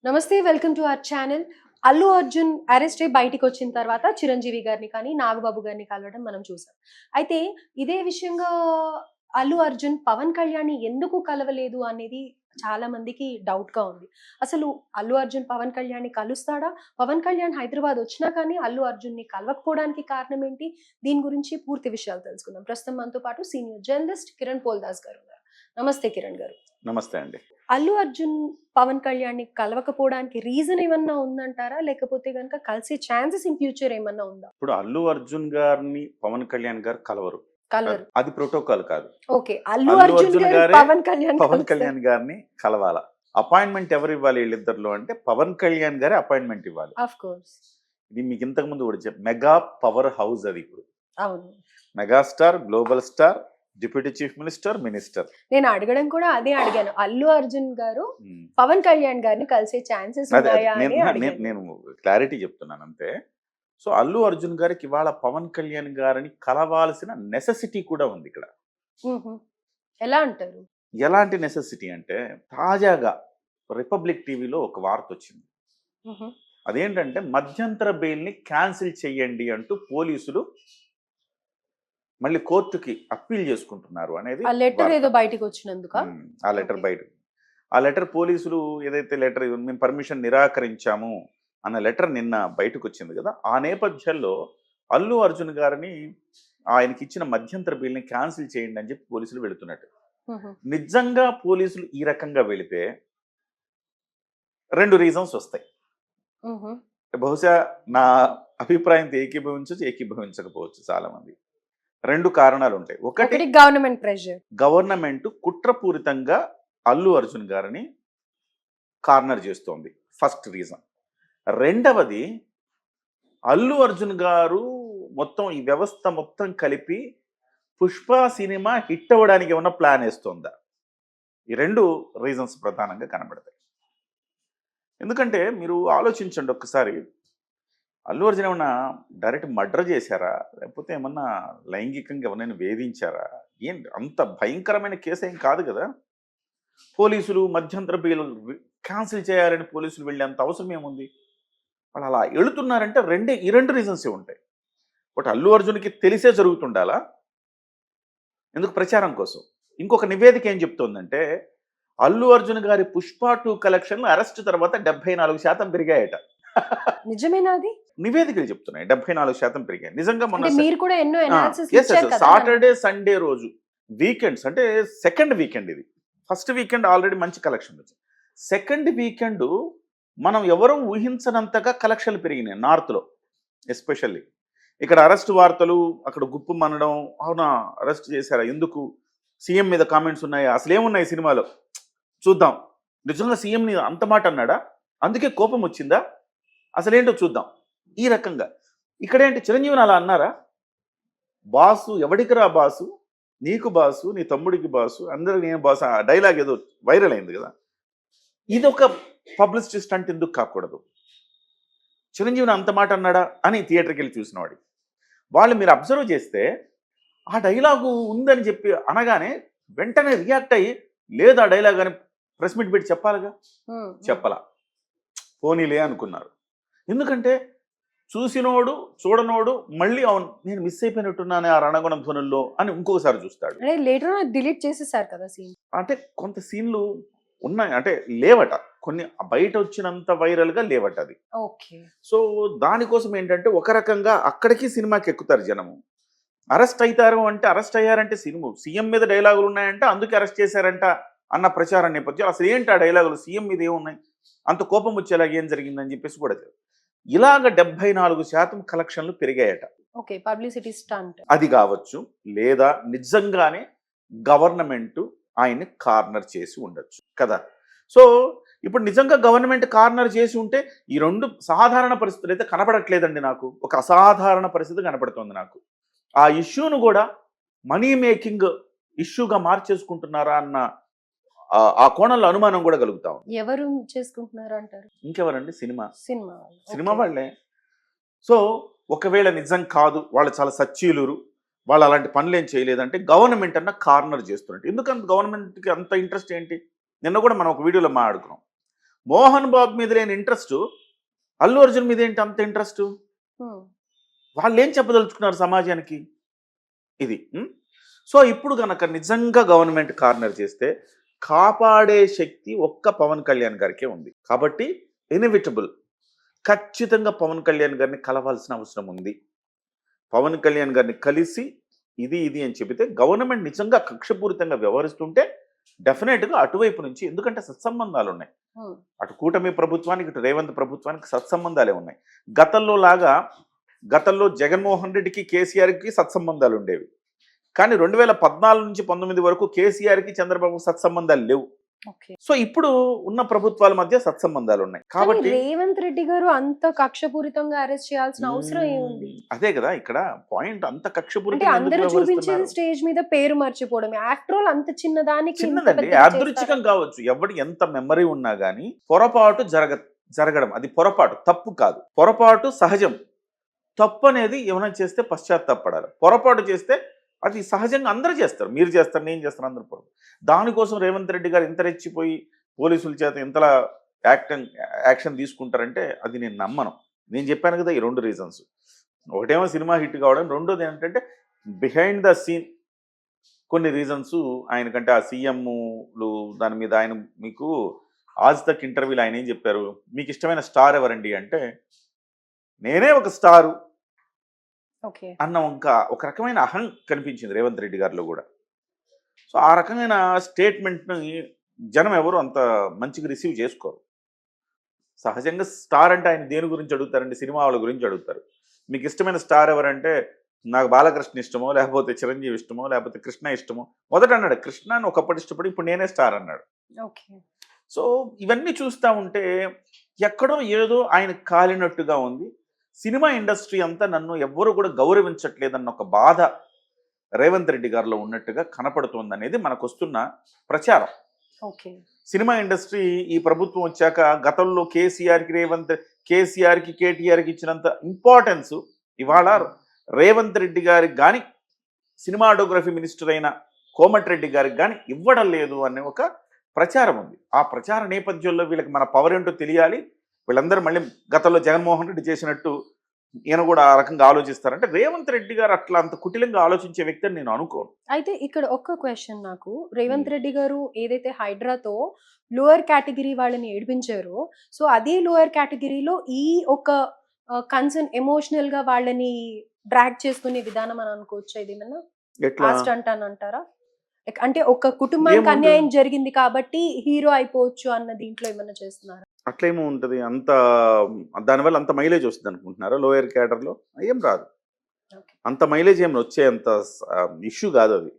నమస్తే, welcome to our channel. Allu Arjun arrest అయ్యి బయటికొచ్చిన తర్వాత చిరంజీవి గారిని కానీ, నాగబాబు గారిని కలవడం మనం చూసాం. అయితే ఇదే విషయంగా అల్లు అర్జున్ పవన్ కళ్యాణ్‌ని ఎందుకు కలవలేదు అనేది చాలా మందికి డౌట్‌గా ఉంది. అసలు అల్లు అర్జున్ పవన్ కళ్యాణ్‌ని కలుస్తాడా? పవన్ కళ్యాణ్ హైదరాబాద్ వచ్చినా కానీ అల్లు అర్జున్‌ని కలవకపోవడానికి కారణం ఏంటి? దీని గురించి పూర్తి విషయాలు తెలుసుకుందాం. ప్రస్తుతం మనతో పాటు సీనియర్ జర్నలిస్ట్ కిరణ్ పోల్దాస్ గారు ఉన్నారు. నమస్తే కిరణ్ గారు. నమస్తే అండి. అల్లు అర్జున్ పవన్ కళ్యాణ్‌ని కలవకపోవడానికి రీజన్ ఏమన్నా ఉందంటారా? లేకపోతే గనుక కలిసే ఛాన్సెస్ ఇన్ ఫ్యూచర్ ఏమన్నా ఉందా? ఇప్పుడు అల్లు అర్జున్ గారిని పవన్ కళ్యాణ్ గారు కలవరు. కలవరు. అది ప్రోటోకాల్ కాదు. ఓకే. అల్లు అల్లు అర్జున్ అర్జున్ గారు గారే పవన్ కళ్యాణ్ పవన్ కళ్యాణ్ గారిని కలవాల. అపాయింట్మెంట్ ఎవరు ఇవ్వాలి వీళ్ళిద్దరిలో అంటే పవన్ కళ్యాణ్ గారే అపాయింట్మెంట్ ఇవ్వాలి. Of course. ఇది మీకు ఇంతకు ముందు కూడా మెగా పవర్ హౌస్ అది ఇప్పుడు. అవును. Megastar, global star, deputy chief minister, minister. నేను అడగడం కూడా అదే అడిగాను. అల్లు అర్జున్ గారు పవన్ కళ్యాణ్ గారిని కలిసే ఛాన్సెస్ ఉన్నాయా అని అడిగాను. నేను క్లారిటీ చెప్తున్నాను అంతే. సో అల్లు అర్జున్ గారికి ఇవాళ పవన్ కళ్యాణ్ గారిని కలవాల్సిన నెసెసిటీ కూడా ఉంది ఇక్కడ. ఎలా అంటారు? ఎలాంటి నెసెసిటీ అంటే తాజాగా రిపబ్లిక్ టీవీలో ఒక వార్త వచ్చింది. అదేంటంటే మధ్యంతర బెయిల్ని క్యాన్సిల్ చేయండి అంటూ పోలీసులు మళ్ళీ కోర్టుకి అప్పీల్ చేసుకుంటున్నారు అనేది. ఆ లెటర్ ఏదో బయటికి వచ్చినందుక ఆ లెటర్ బయట ఆ లెటర్ పోలీసులు ఏదైతే లెటర్ మేము పర్మిషన్ నిరాకరించాము అన్న లెటర్ నిన్న బయటకు వచ్చింది కదా. ఆ నేపథ్యంలో అల్లు అర్జున్ గారిని ఆయనకి ఇచ్చిన మధ్యంతర బిల్ని క్యాన్సిల్ చేయండి అని చెప్పి పోలీసులు వెళుతున్నట్టు. నిజంగా పోలీసులు ఈ రకంగా వెళితే 2 రీజన్స్ వస్తాయి. బహుశా నా అభిప్రాయంతో ఏకీభవించకపోవచ్చు చాలా మంది. 2 కారణాలు ఉంటాయి. ఒకటి గవర్నమెంట్ ప్రెషర్. గవర్నమెంట్ కుట్రపూరితంగా అల్లు అర్జున్ గారిని కార్నర్ చేస్తోంది, ఫస్ట్ రీజన్. రెండవది అల్లు అర్జున్ గారు మొత్తం ఈ వ్యవస్థ మొత్తం కలిపి పుష్ప సినిమా హిట్ అవ్వడానికి ఏమన్నా ప్లాన్ వేస్తోందా? ఈ 2 రీజన్స్ ప్రధానంగా కనబడతాయి. ఎందుకంటే మీరు ఆలోచించండి ఒక్కసారి, అల్లు అర్జున్ ఏమన్నా డైరెక్ట్ మర్డర్ చేశారా, లేకపోతే ఏమన్నా లైంగికంగా ఎవరైనా వేధించారా? ఏం అంత భయంకరమైన కేసు ఏం కాదు కదా. పోలీసులు మధ్యంతర బెయిల్ క్యాన్సిల్ చేయాలని పోలీసులు వెళ్ళేంత అవసరం ఏముంది? వాళ్ళు అలా వెళుతున్నారంటే ఈ 2 రీజన్సే ఉంటాయి. ఒకటి అల్లు అర్జున్కి తెలిసే జరుగుతుండాలా, ఎందుకు ప్రచారం కోసం. ఇంకొక నివేదిక ఏం చెప్తోందంటే అల్లు అర్జున్ గారి పుష్ప 2 కలెక్షన్లు అరెస్ట్ తర్వాత 74% పెరిగాయట. నిజమేనా అది? నివేదికలు చెప్తున్నాయి 74% పెరిగాయి. నిజంగా మొన్న మీరు కూడా ఎన్నో అనాలిసిస్ ఇచ్చారు కదా. సాటర్డే సండే రోజు వీకెండ్స్ అంటే సెకండ్ వీకెండ్, ఇది ఫస్ట్ వీకెండ్ ఆల్రెడీ మంచి కలెక్షన్ వచ్చింది. సెకండ్ వీకెండ్ మనం ఎవరూ ఊహించనంతగా కలెక్షన్లు పెరిగినాయి నార్త్లో ఎస్పెషల్లీ. ఇక్కడ అరెస్ట్ వార్తలు, అక్కడ గుప్పు మనడం, అవునా అరెస్ట్ చేశారా, ఎందుకు, సీఎం మీద కామెంట్స్ ఉన్నాయా, అసలు ఏమున్నాయి సినిమాలో చూద్దాం, నిజంగా సీఎంని అంత మాట అన్నాడా, అందుకే కోపం వచ్చిందా, అసలేంటో చూద్దాం. ఈ రకంగా ఇక్కడేంటి చిరంజీవిని అలా అన్నారా? బాసు ఎవడికిరా బాసు, నీకు బాసు, నీ తమ్ముడికి బాసు, అందరికి నేను బాసు, ఆ డైలాగ్ ఏదో వైరల్ అయింది కదా. ఇది ఒక పబ్లిసిటీ స్టంట్ ఎందుకు కాకూడదు? చిరంజీవిని అంత మాట అన్నాడా అని థియేటర్కి వెళ్ళి చూసిన వాడి వాళ్ళు మీరు అబ్జర్వ్ చేస్తే ఆ డైలాగు ఉందని చెప్పి అనగానే వెంటనే రియాక్ట్ అయ్యి లేదు ఆ డైలాగ్ అని ప్రెస్ మీట్ పెట్టి చెప్పాలిగా, చెప్పలా, పోనీలే అనుకున్నారు. ఎందుకంటే చూసినోడు చూడనోడు మళ్ళీ అవును నేను మిస్ అయిపోయినట్టున్నానే ఆ రణగుణ ధ్వనుల్లో అని ఇంకొకసారి చూస్తాడు. లేటర్ డిలీట్ చేసేసారు కదా సీన్. అంటే కొంత సీన్లు ఉన్నాయి, అంటే లేవట, కొన్ని బయట వచ్చినంత వైరల్ గా లేవట అది. సో దానికోసం ఏంటంటే ఒక రకంగా అక్కడికి సినిమాకి ఎక్కుతారు జనము. అరెస్ట్ అవుతారు అంటే అరెస్ట్ అయ్యారంటే సినిమా సీఎం మీద డైలాగులు ఉన్నాయంటే అందుకే అరెస్ట్ చేశారంట అన్న ప్రచారం నేపథ్యం. అసలు ఏంటి ఆ డైలాగులు, సీఎం మీద ఏమున్నాయి, అంత కోపం వచ్చేలాగా ఏం జరిగిందని చెప్పేసి కూడా ఇలాగ 74% కలెక్షన్లు పెరిగాయట. పబ్లిసిటీ స్టంట్ అది కావచ్చు, లేదా నిజంగానే గవర్నమెంట్ ఆయన్ని కార్నర్ చేసి ఉండొచ్చు కదా. సో ఇప్పుడు నిజంగా గవర్నమెంట్ కార్నర్ చేసి ఉంటే ఈ 2 సాధారణ పరిస్థితులు అయితే కనపడట్లేదండి నాకు. ఒక అసాధారణ పరిస్థితి కనపడుతుంది నాకు. ఆ ఇష్యూను కూడా మనీ మేకింగ్ ఇష్యూగా మార్చేసుకుంటున్నారా అన్న ఆ కోణంలో అనుమానం కూడా కలుగుతాం. ఎవరు చేసుకుంటున్నారు అంటారు? ఇంకెవరండి, సినిమా వాళ్ళే. సో ఒకవేళ నిజం కాదు, వాళ్ళు చాలా సచ్చీలురు, వాళ్ళు అలాంటి పనులు ఏం చేయలేదంటే గవర్నమెంట్ అన్న కార్నర్ చేస్తున్నట్టు. ఎందుకంటే గవర్నమెంట్కి అంత ఇంట్రెస్ట్ ఏంటి? నిన్న కూడా మనం ఒక వీడియోలో మాట్లాడుకున్నాం. మోహన్ బాబు మీద లేని ఇంట్రెస్ట్ అల్లు అర్జున్ మీద ఏంటి అంత ఇంట్రెస్ట్? వాళ్ళు ఏం చెప్పదలుచుకున్నారు సమాజానికి? ఇది. సో ఇప్పుడు గనక నిజంగా గవర్నమెంట్ కార్నర్ చేస్తే కాపాడే శక్తి ఒక్క పవన్ కళ్యాణ్ గారికే ఉంది. కాబట్టి ఇన్ఎవిటబుల్ ఖచ్చితంగా పవన్ కళ్యాణ్ గారిని కలవాల్సిన అవసరం ఉంది. పవన్ కళ్యాణ్ గారిని కలిసి ఇది అని చెబితే గవర్నమెంట్ నిజంగా కక్షపూరితంగా వ్యవహరిస్తుంటే డెఫినెట్గా అటువైపు నుంచి, ఎందుకంటే సత్సంబంధాలు ఉన్నాయి. అటు కూటమి ప్రభుత్వానికి ఇటు రేవంత్ ప్రభుత్వానికి సత్సంబంధాలే ఉన్నాయి. గతంలో జగన్మోహన్ రెడ్డికి కేసీఆర్కి సత్సంబంధాలు ఉండేవి. కానీ 2014 నుంచి 19 వరకు కేసీఆర్కి చంద్రబాబు సత్సంబంధాలు లేవు. సో ఇప్పుడు ఉన్న ప్రభుత్వాల మధ్య సత్సంబంధాలు ఉన్నాయి. కాబట్టి రేవంత్ రెడ్డి గారు అంత కక్షపూరితంగా అరెస్ట్ చేయాల్సిన అవసరం ఏముంది? అదే కదా ఇక్కడ పాయింట్. అంత అంటే కక్షపూరితంగా అందరూ చూపించేది స్టేజ్ మీద పేరు మర్చిపోవడం. ఆఫ్టర్ ఆల్ అంత చిన్నదానికి ఇంత చిన్నదండి, పెద్దగా యాదృచ్ఛికం కావచ్చు. ఎవడి ఎంత మెమరీ ఉన్నా కానీ పొరపాటు జరగడం అది పొరపాటు, తప్పు కాదు. పొరపాటు సహజం. తప్పు అనేది ఏమైనా చేస్తే పశ్చాత్తాపడాలి. పొరపాటు చేస్తే అది సహజంగా అందరూ చేస్తారు. మీరు చేస్తారు, నేను చేస్తాను, అందరూ పొరపాటు. దానికోసం రేవంత్ రెడ్డి గారు ఇంత రెచ్చిపోయి పోలీసుల చేత ఇంతలా యాక్షన్ తీసుకుంటారంటే అది నేను నమ్మను. నేను చెప్పాను కదా ఈ 2 రీజన్స్. ఒకటేమో సినిమా హిట్ కావడం, రెండోది ఏంటంటే బిహైండ్ ద సీన్ కొన్ని రీజన్స్ ఆయనకంటే ఆ సీఎంలు దాని మీద ఆయన మీకు ఆజ్ తక్ ఇంటర్వ్యూలో ఆయన ఏం చెప్పారు, మీకు ఇష్టమైన స్టార్ ఎవరండి అంటే నేనే ఒక స్టారు అన్న ఒక రకమైన అహం కనిపించింది రేవంత్ రెడ్డి గారిలో కూడా. సో ఆ రకమైన స్టేట్మెంట్ని జనం ఎవరు అంత మంచిగా రిసీవ్ చేసుకోరు. సహజంగా స్టార్ అంటే ఆయన దేని గురించి అడుగుతారండి? సినిమా వాళ్ళ గురించి అడుగుతారు. మీకు ఇష్టమైన స్టార్ ఎవరంటే నాకు బాలకృష్ణ ఇష్టమో, లేకపోతే చిరంజీవి ఇష్టమో, లేకపోతే కృష్ణ ఇష్టమో. మొదట అన్నాడు కృష్ణ అని, ఒకప్పటి ఇష్టపడి ఇప్పుడు నేనే స్టార్ అన్నాడు. సో ఇవన్నీ చూస్తూ ఉంటే ఎక్కడో ఏదో ఆయన కాలినట్టుగా ఉంది. సినిమా ఇండస్ట్రీ అంతా నన్ను ఎవ్వరూ కూడా గౌరవించట్లేదన్న ఒక బాధ రేవంత్ రెడ్డి గారిలో ఉన్నట్టుగా కనపడుతుంది అనేది మనకు వస్తున్న ప్రచారం. సినిమా ఇండస్ట్రీ ఈ ప్రభుత్వం వచ్చాక గతంలో కేసీఆర్కి కేటీఆర్కి ఇచ్చినంత ఇంపార్టెన్స్ ఇవాళ రేవంత్ రెడ్డి గారికి కానీ సినిమాటోగ్రఫీ మినిస్టర్ అయిన కోమటిరెడ్డి గారికి కానీ ఇవ్వడం లేదు అనే ఒక ప్రచారం ఉంది. ఆ ప్రచార నేపథ్యంలో వీళ్ళకి మన పవర్ ఏంటో తెలియాలి. వీళ్ళందరూ మళ్ళీ గతంలో జగన్మోహన్ రెడ్డి చేసినట్టు ఈయన కూడా ఆ రకంగా ఆలోచిస్తారంటే రేవంత్ రెడ్డి గారు అట్లా అంత కుటిలంగా ఆలోచించే వ్యక్తి అని నేను అనుకోను. అయితే ఇక్కడ ఒక్క క్వశ్చన్ నాకు, రేవంత్ రెడ్డి గారు ఏదైతే హైడ్రాతో లోయర్ కేటగిరీ వాళ్ళని ఏడిపించారో, సో అదే లోయర్ కేటగిరీలో ఈ ఒక కన్సర్న్ ఎమోషనల్ గా వాళ్ళని డ్రాగ్ చేసుకునే విధానం అని అనుకోవచ్చు. ఇది ఏమన్నా లాస్ట్ అంటానంటారా? అంటే ఒక కుటుంబానికి అన్యాయం జరిగింది కాబట్టి హీరో అయిపోవచ్చు అన్న దీంట్లో ఏమన్నా చేస్తున్నారా? అట్లేమో ఉంటుంది. అంత దానివల్ల అంత మైలేజ్ వస్తుంది అనుకుంటున్నారా? లోయర్ క్యాడర్లో ఏం రాదు. అంత మైలేజ్ ఏమైనా వచ్చే అంత ఇష్యూ కాదు అది.